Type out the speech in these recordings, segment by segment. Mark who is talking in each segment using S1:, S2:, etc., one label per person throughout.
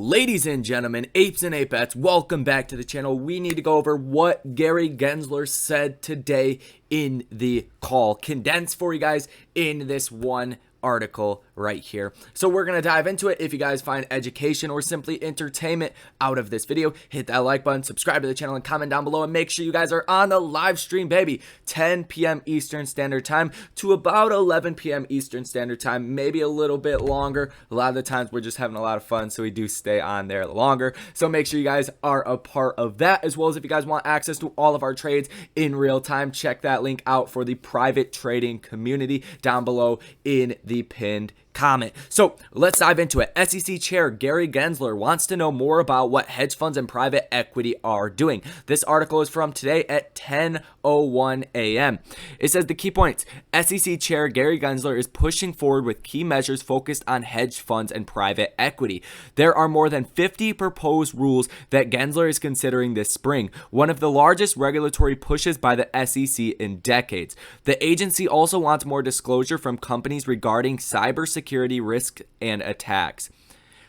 S1: Ladies and gentlemen, apes and apettes, welcome back to the channel. We need to go over what Gary Gensler said today in the call, condensed for you guys in this one article right here. So we're going to dive into it. If you guys find education or simply entertainment out of this video, hit that like button, subscribe to the channel, and comment down below, and make sure you guys are on the live stream, baby. 10 p.m. Eastern Standard Time to about 11 p.m. Eastern Standard Time, maybe a little bit longer. A lot of the times we're just having a lot of fun, so we do stay on there longer. So make sure you guys are a part of that, as well as if you guys want access to all of our trades in real time, check that link out for the private trading community down below in the pinned comment. So let's dive into it. SEC Chair Gary Gensler wants to know more about what hedge funds and private equity are doing. This article is from today at 10:01 a.m. It says the key points. SEC Chair Gary Gensler is pushing forward with key measures focused on hedge funds and private equity. There are more than 50 proposed rules that Gensler is considering this spring, one of the largest regulatory pushes by the SEC in decades. The agency also wants more disclosure from companies regarding cybersecurity risk and attacks.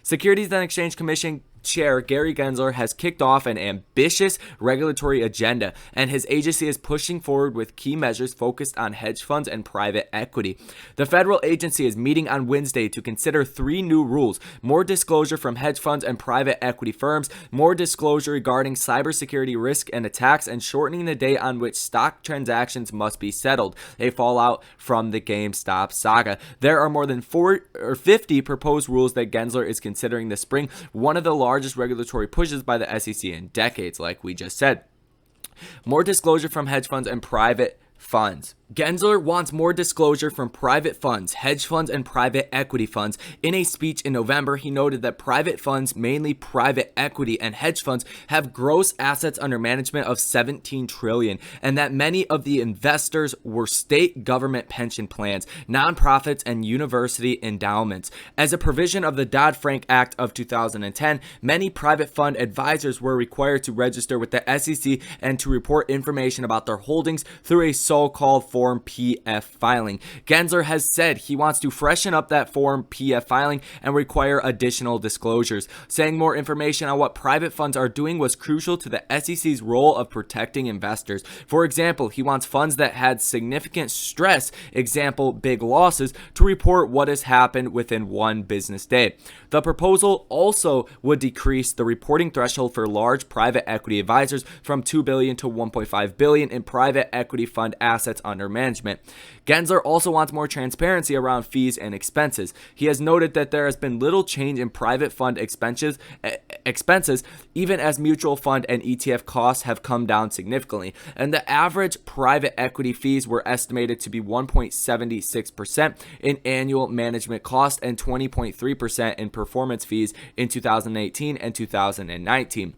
S1: Securities and Exchange Commission Chair Gary Gensler has kicked off an ambitious regulatory agenda, and his agency is pushing forward with key measures focused on hedge funds and private equity. The federal agency is meeting on Wednesday to consider 3 new rules: more disclosure from hedge funds and private equity firms, more disclosure regarding cybersecurity risk and attacks, and shortening the day on which stock transactions must be settled, a fallout from the GameStop saga. There are more than 50 proposed rules that Gensler is considering this spring, one of the largest regulatory pushes by the SEC in decades, like we just said. More disclosure from hedge funds and private funds. Gensler wants more disclosure from private funds, hedge funds, and private equity funds. In a speech in November, he noted that private funds, mainly private equity and hedge funds, have gross assets under management of $17 trillion, and that many of the investors were state government pension plans, nonprofits, and university endowments. As a provision of the Dodd-Frank Act of 2010, many private fund advisors were required to register with the SEC and to report information about their holdings through a so-called Form PF filing. Gensler has said he wants to freshen up that Form PF filing and require additional disclosures. Saying more information on what private funds are doing was crucial to the SEC's role of protecting investors. For example, he wants funds that had significant stress, example big losses, to report what has happened within one business day. The proposal also would decrease the reporting threshold for large private equity advisors from $2 billion to $1.5 billion in private equity fund assets under management. Gensler also wants more transparency around fees and expenses. He has noted that there has been little change in private fund expenses, even as mutual fund and ETF costs have come down significantly, and the average private equity fees were estimated to be 1.76% in annual management cost and 20.3% in performance fees in 2018 and 2019.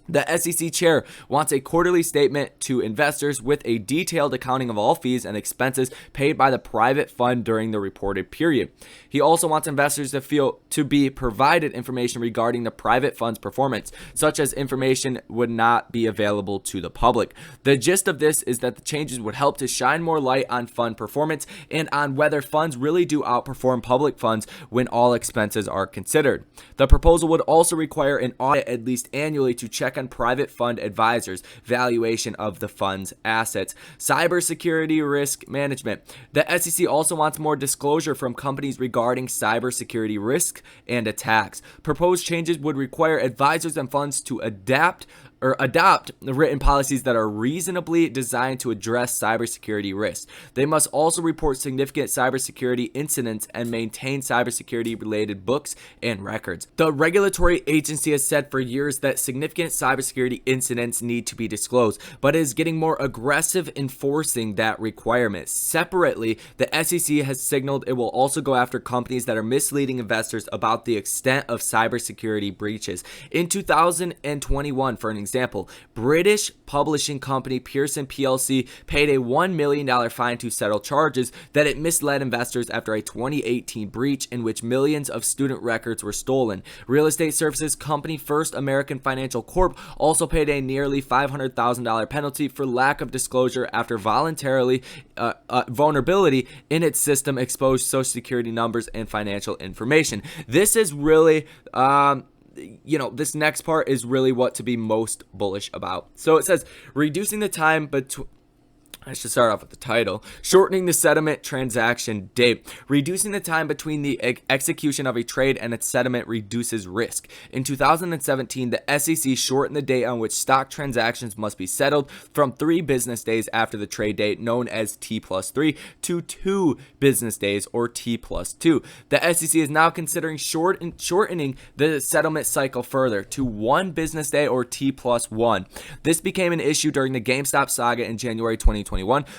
S1: The SEC chair wants a quarterly statement to investors with a detailed accounting of all fees and expenses paid by the private fund during the reported period. He also wants investors to be provided information regarding the private fund's performance, such as information would not be available to the public. The gist of this is that the changes would help to shine more light on fund performance and on whether funds really do outperform public funds when all expenses are considered. The proposal would also require an audit at least annually to check on private fund advisors' valuation of the fund's assets. Cybersecurity risk management. The SEC also wants more disclosure from companies regarding cybersecurity risk and attacks. Proposed changes would require advisors and funds to adopt written policies that are reasonably designed to address cybersecurity risks. They must also report significant cybersecurity incidents and maintain cybersecurity-related books and records. The regulatory agency has said for years that significant cybersecurity incidents need to be disclosed, but is getting more aggressive enforcing that requirement. Separately, the SEC has signaled it will also go after companies that are misleading investors about the extent of cybersecurity breaches. In 2021, for an example, British publishing company Pearson PLC paid a $1 million fine to settle charges that it misled investors after a 2018 breach in which millions of student records were stolen. Real estate services company First American Financial Corp also paid a nearly $500,000 penalty for lack of disclosure after vulnerability in its system exposed Social Security numbers and financial information. This is really this next part is really what to be most bullish about. So it says reducing the time between, I should start off with the title. Shortening the settlement transaction date. Reducing the time between the execution of a trade and its settlement reduces risk. In 2017, the SEC shortened the date on which stock transactions must be settled from 3 business days after the trade date, known as T+3, to 2 business days, or T+2. The SEC is now considering shortening the settlement cycle further to 1 business day, or T+1. This became an issue during the GameStop saga in January 2021.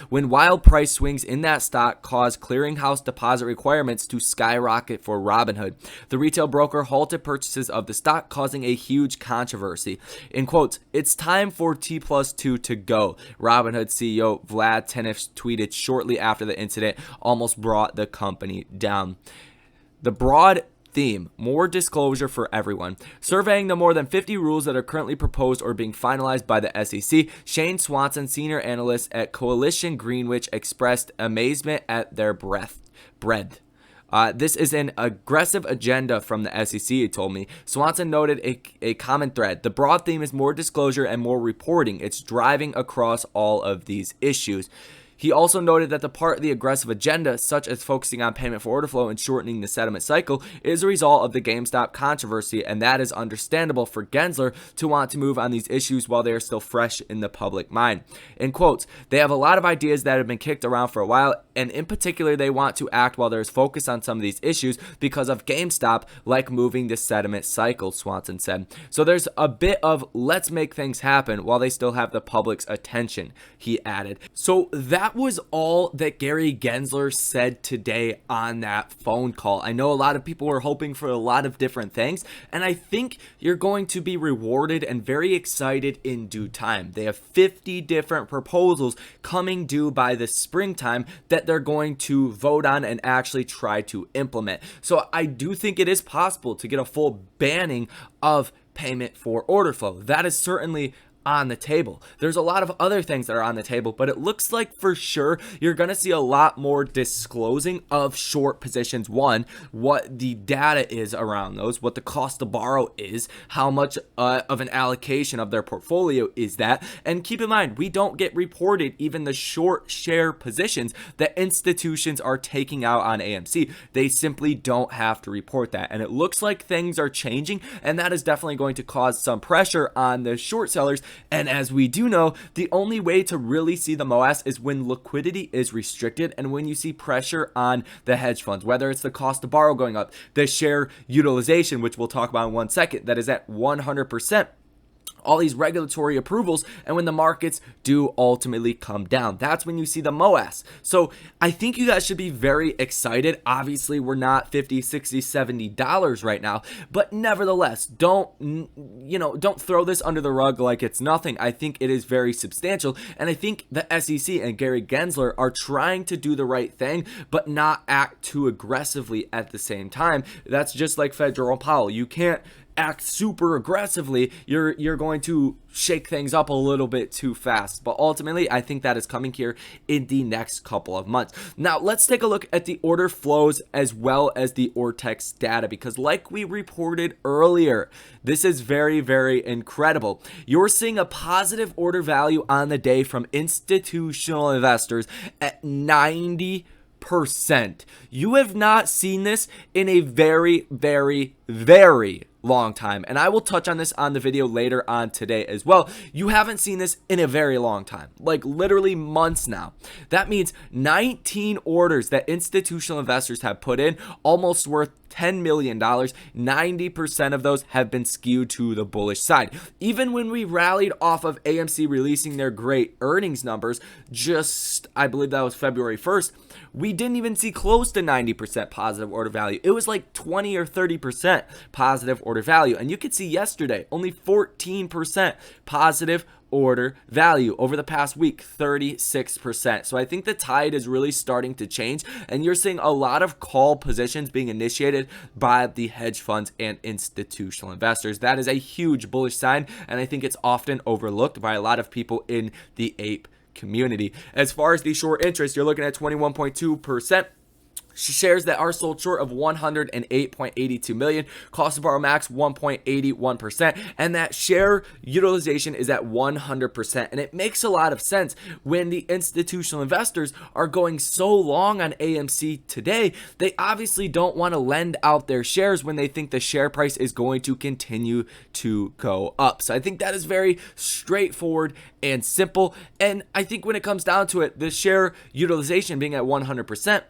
S1: When wild price swings in that stock caused clearinghouse deposit requirements to skyrocket for Robinhood. The retail broker halted purchases of the stock, causing a huge controversy. In quotes, "It's time for T+2 to go," Robinhood CEO Vlad Tenev tweeted shortly after the incident almost brought the company down. The broad theme: more disclosure for everyone. Surveying the more than 50 rules that are currently proposed or being finalized by the SEC, Shane Swanson, senior analyst at Coalition Greenwich, expressed amazement at their breadth. This is an aggressive agenda from the SEC, he told me. Swanson noted a common thread. The broad theme is more disclosure and more reporting. It's driving across all of these issues. He also noted that the part of the aggressive agenda, such as focusing on payment for order flow and shortening the settlement cycle, is a result of the GameStop controversy, and that is understandable for Gensler to want to move on these issues while they are still fresh in the public mind. In quotes, "They have a lot of ideas that have been kicked around for a while, and in particular, they want to act while there's focus on some of these issues because of GameStop, like moving the settlement cycle," Swanson said. So there's a bit of let's make things happen while they still have the public's attention, he added. So that was all that Gary Gensler said today on that phone call. I know a lot of people were hoping for a lot of different things, and I think you're going to be rewarded and very excited in due time. They have 50 different proposals coming due by the springtime that they're going to vote on and actually try to implement. So I do think it is possible to get a full banning of payment for order flow. That is certainly on the table. There's a lot of other things that are on the table, but it looks like for sure you're going to see a lot more disclosing of short positions. One, what the data is around those, what the cost to borrow is, how much of an allocation of their portfolio is that. And keep in mind, we don't get reported even the short share positions that institutions are taking out on AMC. They simply don't have to report that. And it looks like things are changing, and that is definitely going to cause some pressure on the short sellers. And as we do know, the only way to really see the MOAS is when liquidity is restricted and when you see pressure on the hedge funds, whether it's the cost to borrow going up, the share utilization, which we'll talk about in 1 second, that is at 100%. All these regulatory approvals, and when the markets do ultimately come down, that's when you see the MOAS. So I think you guys should be very excited. Obviously, we're not $50, $60, $70 right now, but nevertheless, don't throw this under the rug like it's nothing. I think it is very substantial, and I think the SEC and Gary Gensler are trying to do the right thing, but not act too aggressively at the same time. That's just like Fed Jerome Powell. You can't act super aggressively, you're going to shake things up a little bit too fast. But ultimately, I think that is coming here in the next couple of months. Now, let's take a look at the order flows as well as the Ortex data, because like we reported earlier, this is very, very incredible. You're seeing a positive order value on the day from institutional investors at 90%. You have not seen this in a very, very, very long time, and I will touch on this on the video later on today as well. You haven't seen this in a very long time, like literally months now. That means 19 orders that institutional investors have put in, almost worth $10 million. 90% of those have been skewed to the bullish side. Even when we rallied off of AMC releasing their great earnings numbers, I believe that was February 1st, we didn't even see close to 90% positive order value. It was like 20 or 30% positive order value. And you could see yesterday, only 14% positive order value. Over the past week, 36%. So I think the tide is really starting to change, and you're seeing a lot of call positions being initiated by the hedge funds and institutional investors. That is a huge bullish sign, and I think it's often overlooked by a lot of people in the ape community. As far as the short interest, you're looking at 21.2%. shares that are sold short of 108.82 million, cost to borrow max 1.81%, and that share utilization is at 100%. And it makes a lot of sense when the institutional investors are going so long on AMC today. They obviously don't want to lend out their shares when they think the share price is going to continue to go up. So I think that is very straightforward and simple. And I think when it comes down to it, the share utilization being at 100%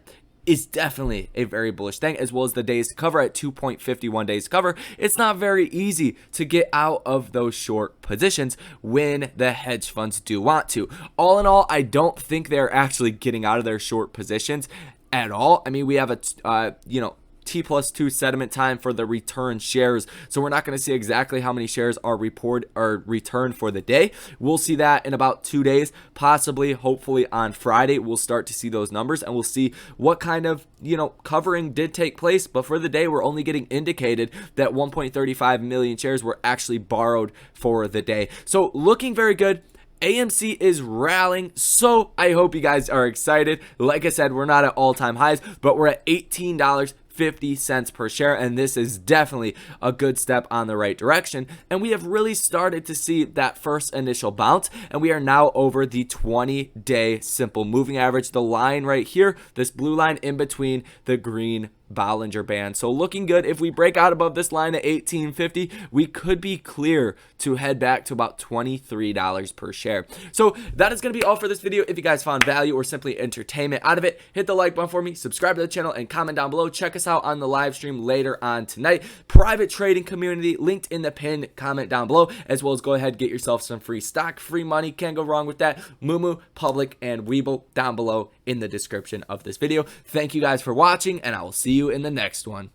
S1: is definitely a very bullish thing, as well as the days to cover at 2.51 days to cover. It's not very easy to get out of those short positions when the hedge funds do want to. All in all, I don't think they're actually getting out of their short positions at all. I mean, we have a T+2 settlement time for the return shares, so we're not going to see exactly how many shares are returned for the day. We'll see that in about 2 days, possibly, hopefully on Friday. We'll start to see those numbers, and we'll see what kind of covering did take place. But for the day, we're only getting indicated that 1.35 million shares were actually borrowed for the day. So looking very good. AMC is rallying, so I hope you guys are excited. Like I said, we're not at all-time highs, but we're at $18.50 per share, and this is definitely a good step on the right direction. And we have really started to see that first initial bounce, and we are now over the 20-day simple moving average, the line right here, this blue line in between the green Bollinger Band. So looking good. If we break out above this line at $18.50, we could be clear to head back to about $23 per share. So that is going to be all for this video. If you guys found value or simply entertainment out of it, hit the like button for me, subscribe to the channel, and comment down below. Check us out on the live stream later on tonight. Private trading community linked in the pinned comment down below, as well as go ahead and get yourself some free stock, free money. Can't go wrong with that. Mumu, Public, and Weeble down below in the description of this video. Thank you guys for watching, and I will see you in the next one.